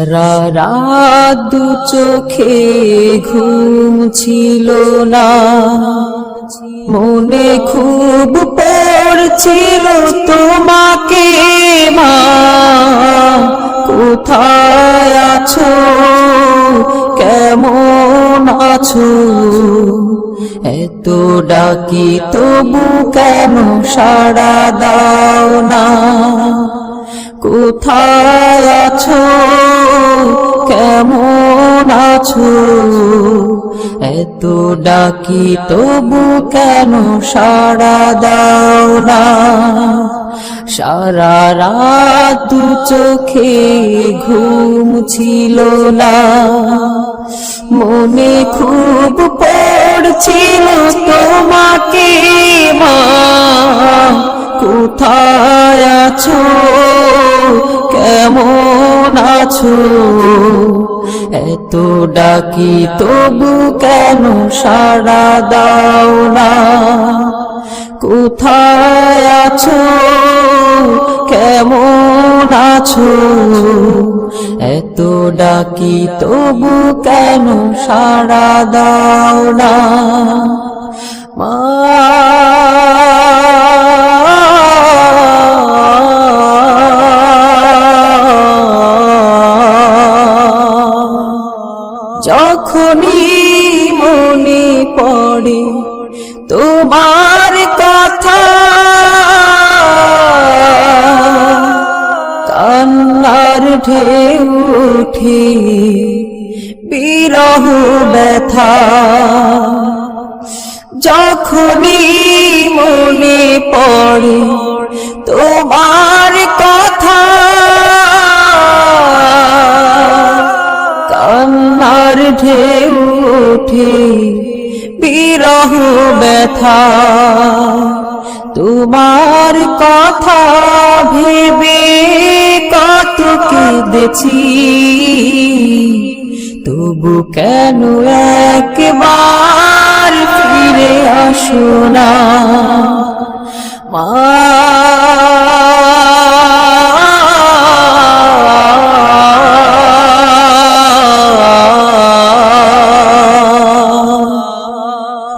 সারা রাত দু চোখে ঘুম ছিল না, মনে খুব পড়ছিল তোমাকে মা, কোথায় আছো, কেমন আছো, এত ডাকি তবু কেন সাড়া দাও না, কোথায় আছো, কেমন আছো, এত ডাকি তবু কেন সাড়া দাও না। সারা রাত দু চোখে ঘুম ছিল না, মনে খুব পড়ছিল তোমাকে মা, কোথায় আছো, কেমন আছো, এত ডাকি তবু কেন সাড়া দাও না, কোথায় আছো, কেমন আছো, এত ডাকি তবু কেন সাড়া দাও না মা। যখনই মনে পড়ে তোমার কথা, কান্নার ঢেউ ওঠে বিরহ ব্যথা, যখনই মনে পড়ে তোমার কথা, কান্নার ঢেউ ওঠে বিরহ ব্যথা, তোমার কথা ভেবে কত কেঁদেছি, তবু কেন একবার ফিরে আসো না মা।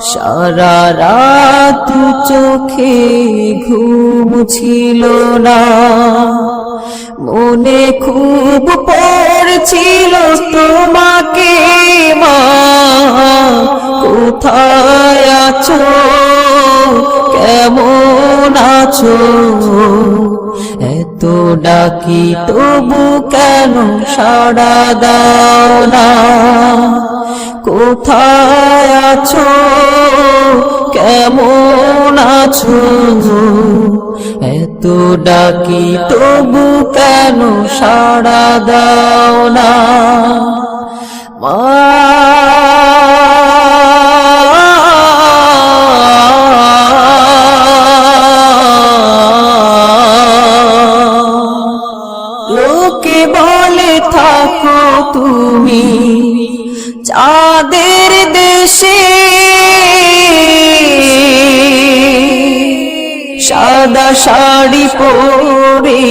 সারা রাত চোখে ঘুম ছিল না, মনে খুব পড়ছিল তোমাকে মা, কোথায় আছো, কেমন আছো, এত ডাকি তবু কেন সাড়া দাও না, কোথায় আছো, কেমন আছো, এত ডাকি তবু কেন সাড়া দাও না মা। লোকে বলে থাকো তুমি চাঁদের দেশে, সাদা শাড়ি পরে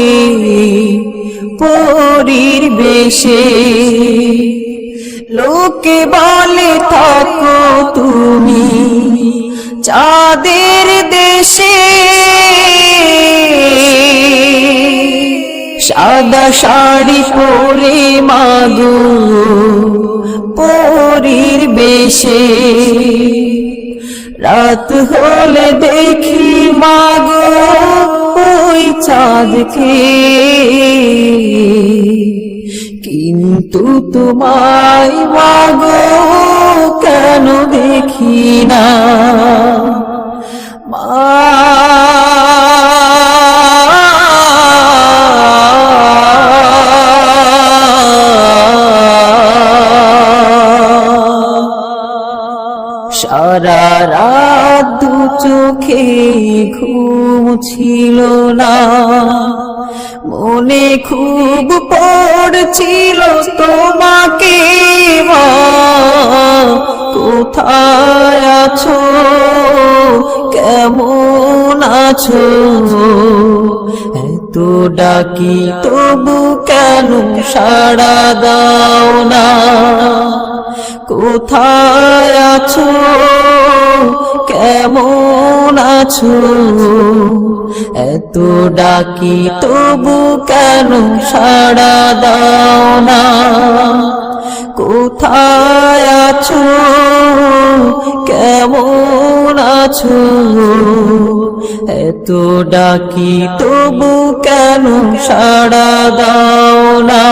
পরীর বেশে, লোকে বলে থাকো তুমি চাঁদের দেশে, সাদা শাড়ি পরে মাগো পরীর বেশে, রাত হলে দেখি মাগো ওই চাঁদকে, কিন্তু তোমায় মাগো কেন দেখি না মা। সারা রাত দু চোখে ঘুম ছিল না, মনে খুব পড়ছিল তোমাকে মা, কোথায় আছো, কেমন আছো, এত এত ডাকি তবু কেন সাড়া দাও না? কোথায় আছো, কেমন আছো? এত ডাকি তবু কেন সাড়া দাও না? কোথায় আছো, কেমন আছো? এত ডাকি তবু কেন সাড়া দাও না?